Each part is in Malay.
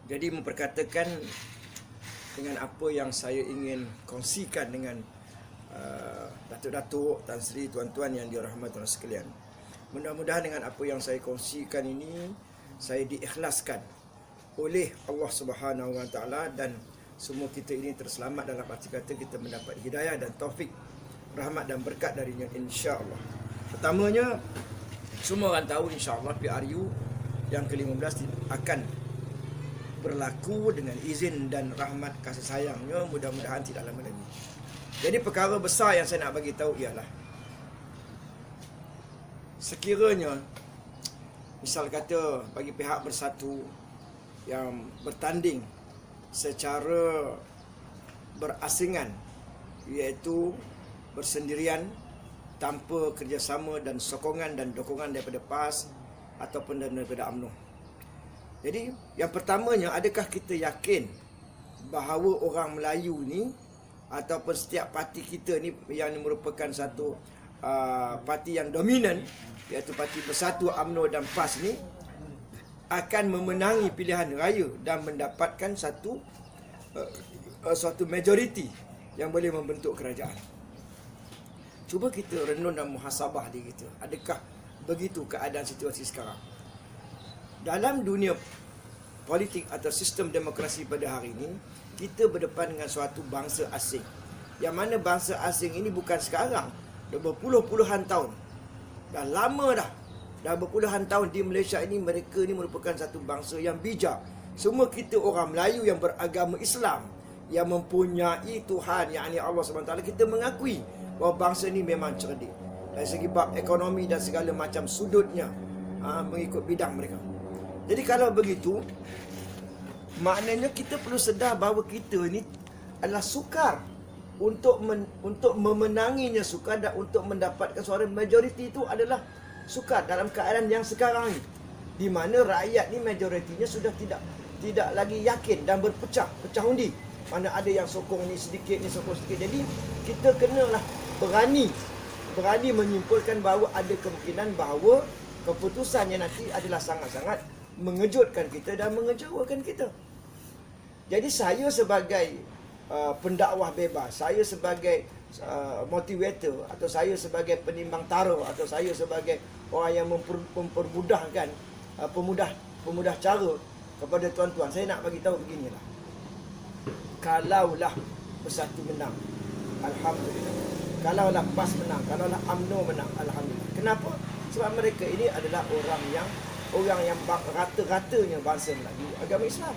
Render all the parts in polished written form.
Jadi memperkatakan dengan apa yang saya ingin kongsikan dengan datuk-datuk, Tan Sri, tuan-tuan yang dirahmati Allah sekalian. Mudah-mudahan dengan apa yang saya kongsikan ini saya diikhlaskan oleh Allah Subhanahu Wa Taala dan semua kita ini terselamat dalam arti kata kita mendapat hidayah dan taufik, rahmat dan berkat darinya insya-Allah. Pertamanya, semua orang tahu insya-Allah PRU yang ke-15 akan berlaku dengan izin dan rahmat kasih sayangnya, mudah-mudahan tidak lama lagi. Jadi perkara besar yang saya nak bagi tahu ialah sekiranya misal kata bagi pihak bersatu yang bertanding secara berasingan, iaitu bersendirian tanpa kerjasama dan sokongan dan dokongan daripada PAS ataupun daripada UMNO. Jadi yang pertamanya, adakah kita yakin bahawa orang Melayu ni ataupun setiap parti kita ni yang merupakan satu parti yang dominan, iaitu Parti Bersatu, UMNO dan PAS ni akan memenangi pilihan raya dan mendapatkan suatu majoriti yang boleh membentuk kerajaan? Cuba kita renung dan muhasabah diri kita. Adakah begitu keadaan situasi sekarang? Dalam dunia politik atau sistem demokrasi pada hari ini, kita berdepan dengan suatu bangsa asing. Yang mana bangsa asing ini bukan sekarang, dah berpuluh-puluhan tahun. Dah lama dah. Dah berpuluhan tahun di Malaysia ini, mereka ini merupakan satu bangsa yang bijak. Semua kita orang Melayu yang beragama Islam, yang mempunyai Tuhan, yakni Allah SWT, kita mengakui bahawa bangsa ini memang cerdik. Dari segi bab ekonomi dan segala macam sudutnya, mengikut bidang mereka. Jadi kalau begitu, maknanya kita perlu sedar bahawa kita ni adalah sukar untuk memenanginya, sukar dan untuk mendapatkan suara majoriti itu adalah sukar dalam keadaan yang sekarang ni, di mana rakyat ni majoritinya sudah tidak lagi yakin dan pecah undi. Mana ada yang sokong ni sedikit, ni sokong sedikit. Jadi kita kenalah berani menyimpulkan bahawa ada kemungkinan bahawa keputusannya nanti adalah sangat-sangat mengejutkan kita dan mengecewakan kita. Jadi saya sebagai pendakwah bebas, saya sebagai motivator, atau saya sebagai penimbang tara, atau saya sebagai orang yang mempermudahkan pemudah cara kepada tuan-tuan, saya nak bagi tahu beginilah. Kalaulah Bersatu menang, alhamdulillah. Kalaulah PAS menang, kalaulah UMNO menang, alhamdulillah. Kenapa? Sebab mereka ini adalah orang yang rata-ratanya bangsa Melayu agama Islam.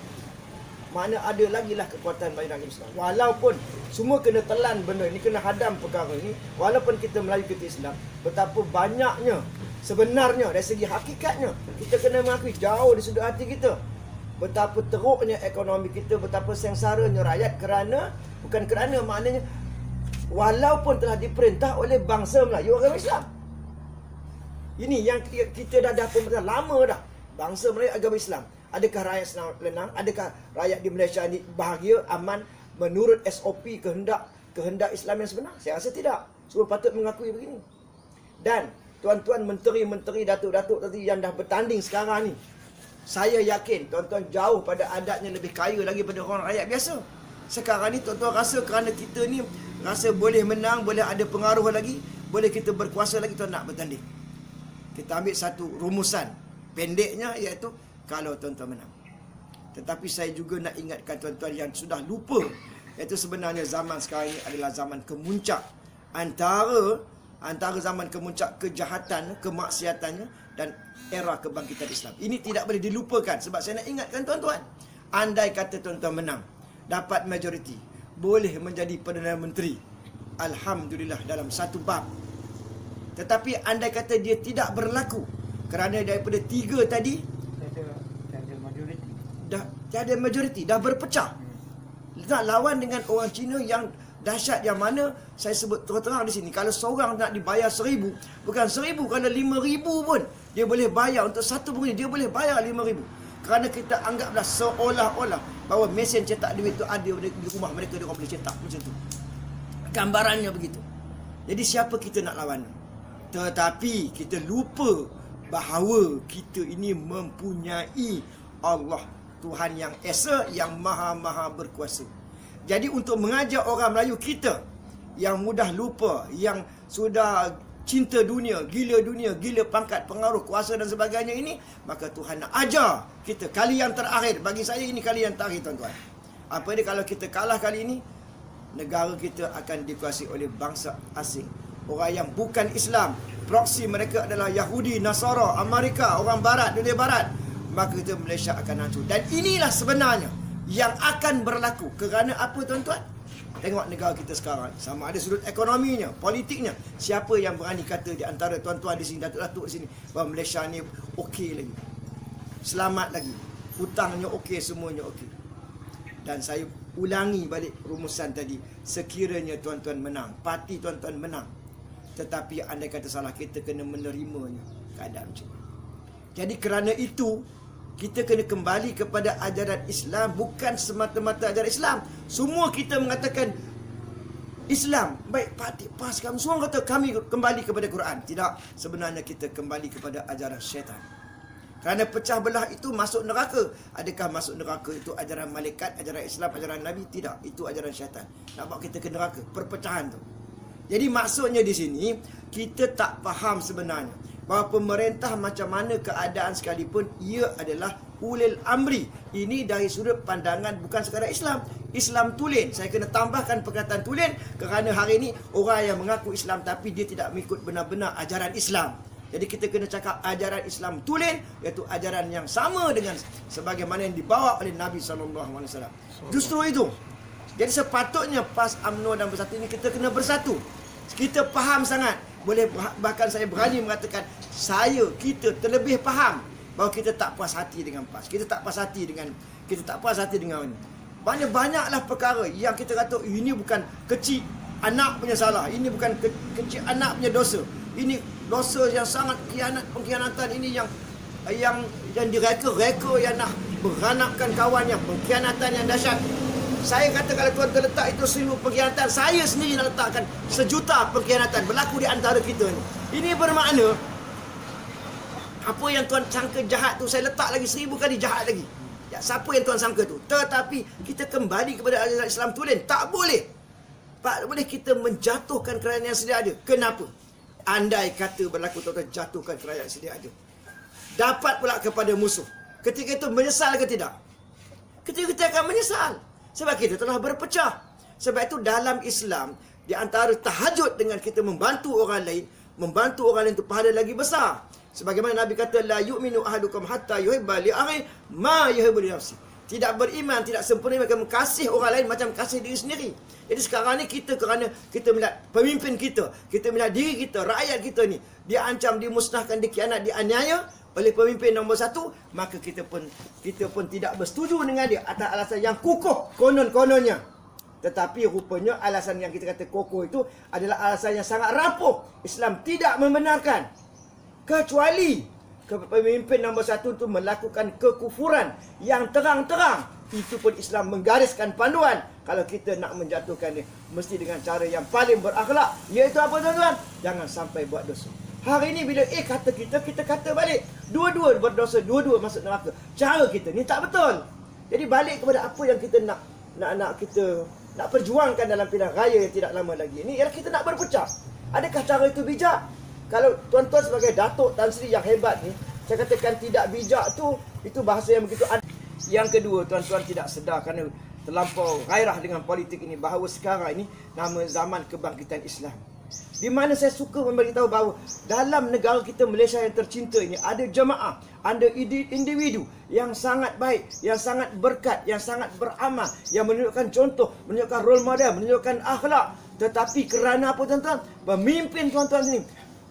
Mana ada lagi lah kekuatan bagi agama Islam. Walaupun semua kena telan benda ni, kena hadam perkara ni, walaupun kita Melayu, kita Islam, betapa banyaknya sebenarnya dari segi hakikatnya kita kena mengakui jauh di sudut hati kita betapa teruknya ekonomi kita, betapa sengsaranya rakyat maknanya walaupun telah diperintah oleh bangsa Melayu agama Islam. Ini yang kita dah pemerintah lama dah. Bangsa Melayu agama Islam. Adakah rakyat senang lenang? Adakah rakyat di Malaysia ni bahagia, aman, menurut SOP kehendak Islam yang sebenar? Saya rasa tidak. Semua patut mengakui begini. Dan tuan-tuan menteri-menteri, datuk-datuk tadi yang dah bertanding sekarang ni, saya yakin tuan-tuan jauh pada adatnya lebih kaya lagi pada orang rakyat biasa. Sekarang ni tuan-tuan rasa kerana kita ni rasa boleh menang, boleh ada pengaruh lagi, boleh kita berkuasa lagi, tuan nak bertanding. Kita ambil satu rumusan pendeknya, iaitu kalau tuan-tuan menang. Tetapi saya juga nak ingatkan tuan-tuan yang sudah lupa, iaitu sebenarnya zaman sekarang ini adalah zaman kemuncak antara zaman kemuncak kejahatan, kemaksiatannya dan era kebangkitan Islam. Ini tidak boleh dilupakan. Sebab saya nak ingatkan tuan-tuan, andai kata tuan-tuan menang, dapat majoriti, boleh menjadi Perdana Menteri, alhamdulillah, dalam satu bab. Tetapi andai kata dia tidak berlaku kerana daripada 3 tadi tiada majoriti, dah berpecah. Nak lawan dengan orang Cina yang dahsyat, yang mana saya sebut terang-terang di sini, kalau seorang nak dibayar 1,000, bukan 1,000, kalau 5,000 pun dia boleh bayar untuk satu pengundi, dia boleh bayar 5,000. Kerana kita anggaplah seolah-olah bahawa mesin cetak duit itu ada di rumah mereka, dia orang boleh cetak macam tu. Gambarannya begitu. Jadi siapa kita nak lawan? Tetapi kita lupa bahawa kita ini mempunyai Allah Tuhan yang esa, yang maha-maha berkuasa. Jadi untuk mengajar orang Melayu kita yang mudah lupa, yang sudah cinta dunia, gila pangkat, pengaruh, kuasa dan sebagainya ini, maka Tuhan nak ajar kita kali yang terakhir. Bagi saya ini kali yang terakhir, tuan-tuan. Apa dia kalau kita kalah kali ini, negara kita akan dikuasai oleh bangsa asing. Orang yang bukan Islam, proksi mereka adalah Yahudi, Nasara, Amerika, orang Barat, dunia Barat. Maka kita Malaysia akan hancur. Dan inilah sebenarnya yang akan berlaku. Kerana apa, tuan-tuan? Tengok negara kita sekarang. Sama ada sudut ekonominya, politiknya. Siapa yang berani kata di antara tuan-tuan di sini, datuk-datuk di sini, bahawa Malaysia ni okey lagi, selamat lagi, hutangnya okey, semuanya okey. Dan saya ulangi balik rumusan tadi. Sekiranya tuan-tuan menang, parti tuan-tuan menang, tetapi andai kata salah, kita kena menerimanya keadaan macam ni. Jadi kerana itu, kita kena kembali kepada ajaran Islam, bukan semata-mata ajaran Islam. Semua kita mengatakan Islam, baik parti PAS, kami semua kata kami kembali kepada Quran. Tidak, sebenarnya kita kembali kepada ajaran syaitan. Kerana pecah belah itu masuk neraka. Adakah masuk neraka itu ajaran malaikat, ajaran Islam, ajaran Nabi? Tidak, itu ajaran syaitan. Nak bawa kita ke neraka, perpecahan tu. Jadi maksudnya di sini, kita tak faham sebenarnya bahawa pemerintah macam mana keadaan sekalipun, ia adalah ulil amri. Ini dari sudut pandangan bukan sekadar Islam. Islam tulen. Saya kena tambahkan perkataan tulen kerana hari ini orang yang mengaku Islam tapi dia tidak mengikut benar-benar ajaran Islam. Jadi kita kena cakap ajaran Islam tulen, iaitu ajaran yang sama dengan sebagaimana yang dibawa oleh Nabi SAW. Justru itu. Jadi sepatutnya PAS, UMNO dan Bersatu ini kita kena bersatu. Kita faham sangat. Boleh, bahkan saya berani mengatakan, kita terlebih faham bahawa kita tak puas hati dengan PAS. Kita tak puas hati dengan ini. Banyaklah perkara yang kita kata ini bukan kecil anak punya salah, ini bukan kecil anak punya dosa. Ini dosa yang sangat pengkhianatan ini yang direka-reka, yang nak beranapkan kawannya, pengkhianatan yang dahsyat. Saya kata kalau tuan terletak itu 1000 pengkhianatan, saya sendiri nak letakkan 1,000,000 pengkhianatan berlaku di antara kita ni. Ini bermakna apa yang tuan sangka jahat tu, saya letak lagi 1000 kali jahat lagi. Ya, siapa yang tuan sangka tu? Tetapi kita kembali kepada ajaran Islam tulen. Tak boleh. Tak boleh kita menjatuhkan kerajaan yang sedia ada. Kenapa? Andai kata berlaku tuan-tuan jatuhkan kerajaan yang sedia ada, dapat pula kepada musuh. Ketika itu menyesal ke tidak? Ketika kita akan menyesal. Sebab kita telah berpecah. Sebab itu dalam Islam, di antara tahajud dengan kita membantu orang lain itu pahala lagi besar. Sebagaimana Nabi kata, la yu'minu ahadukum hatta yuhibba li akhihi ma yuhibbu li nafsihi. Tidak beriman, tidak sempurna akan mengasihi orang lain macam kasih diri sendiri. Jadi sekarang ni kita, kerana kita melihat pemimpin kita melihat diri kita, rakyat kita ni diancam, dimusnahkan, dikhianat, dianiaya oleh pemimpin nombor 1, maka kita pun tidak bersetuju dengan dia atas alasan yang kukuh konon-kononnya. Tetapi rupanya alasan yang kita kata kokoh itu adalah alasan yang sangat rapuh. Islam tidak membenarkan, kecuali pemimpin nombor 1 itu melakukan kekufuran yang terang-terang. Itu pun Islam menggariskan panduan. Kalau kita nak menjatuhkan dia, mesti dengan cara yang paling berakhlak. Iaitu apa, tuan-tuan? Jangan sampai buat dosa. Hari ini bila kata kita kata balik. Dua-dua berdosa, dua-dua masuk neraka. Cara kita ni tak betul. Jadi balik kepada apa yang kita nak perjuangkan dalam pilihan raya yang tidak lama lagi. Ini ialah kita nak berpecah. Adakah cara itu bijak? Kalau tuan-tuan sebagai Datuk Tan Sri yang hebat ni, saya katakan tidak bijak tu, itu bahasa yang begitu. Yang kedua, tuan-tuan tidak sedar kerana terlampau gairah dengan politik ini, bahawa sekarang ini nama zaman kebangkitan Islam. Di mana saya suka memberitahu bahawa dalam negara kita Malaysia yang tercinta ini, ada jemaah, ada individu yang sangat baik, yang sangat berkat, yang sangat beramal, yang menunjukkan contoh, menunjukkan role model, menunjukkan akhlak. Tetapi kerana apa, tuan-tuan? Pemimpin tuan-tuan ini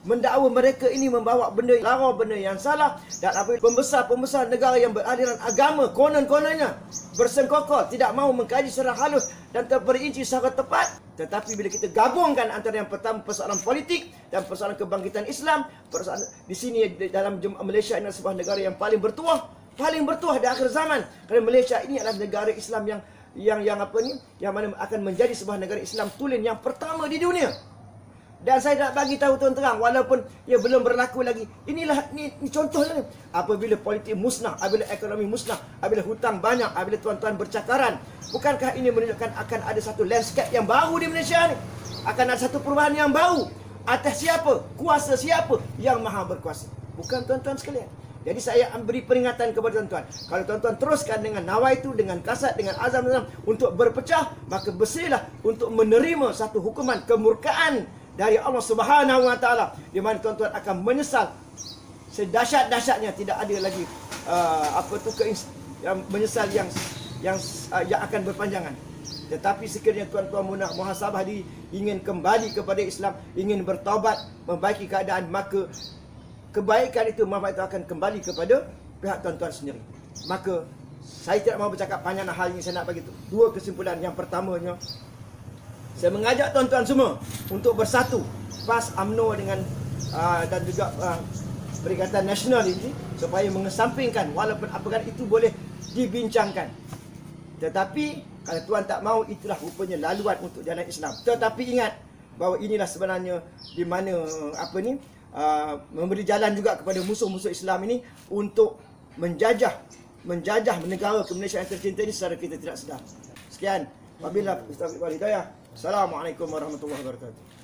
mendakwa mereka ini membawa benda lara, benda yang salah, dan apa pembesar-pembesar negara yang beraliran agama konon-kononnya bersengkokol, tidak mahu mengkaji secara halus dan terperinci secara tepat. Tetapi bila kita gabungkan antara yang pertama persoalan politik dan persoalan kebangkitan Islam, persoalan di sini dalam Malaysia ini adalah sebuah negara yang paling bertuah di akhir zaman. Kerana Malaysia ini adalah negara Islam yang mana akan menjadi sebuah negara Islam tulen yang pertama di dunia. Dan saya nak bagi tahu terang walaupun ia belum berlaku lagi. Inilah ni contohnya. Apabila politik musnah, apabila ekonomi musnah, apabila hutang banyak, apabila tuan-tuan bercakaran, bukankah ini menunjukkan akan ada satu landscape yang baru di Malaysia ni? Akan ada satu perubahan yang baru. Atas siapa? Kuasa siapa? Yang maha berkuasa. Bukan tuan-tuan sekalian. Jadi saya beri peringatan kepada tuan-tuan. Kalau tuan-tuan teruskan dengan nawaitu, dengan kasat, dengan azam untuk berpecah, maka bersihlah untuk menerima satu hukuman kemurkaan dari Allah Subhanahu Wa Taala, di mana tuan-tuan akan menyesal sedahsyat-dahsyatnya. Tidak ada lagi yang menyesal yang akan berpanjangan. Tetapi sekiranya tuan-tuan muhasabah diri, ingin kembali kepada Islam, ingin bertaubat, membaiki keadaan, maka kebaikan itu, manfaat itu akan kembali kepada pihak tuan-tuan sendiri. Maka saya tidak mahu bercakap panjang hal ini. Saya nak bagi dua kesimpulan. Yang pertamanya, saya mengajak tuan-tuan semua untuk bersatu PAS, UMNO dengan dan juga Perikatan Nasional ini, supaya mengesampingkan walaupun apakah itu boleh dibincangkan. Tetapi kalau tuan tak mahu, itulah rupanya laluan untuk jalan Islam. Tetapi ingat bahawa inilah sebenarnya di mana memberi jalan juga kepada musuh-musuh Islam ini untuk menjajah negara ke Malaysia yang tercinta ini secara kita tidak sedar. Sekian. Wabillahi taufiq wal hidayah. Assalamualaikum warahmatullahi wabarakatuh.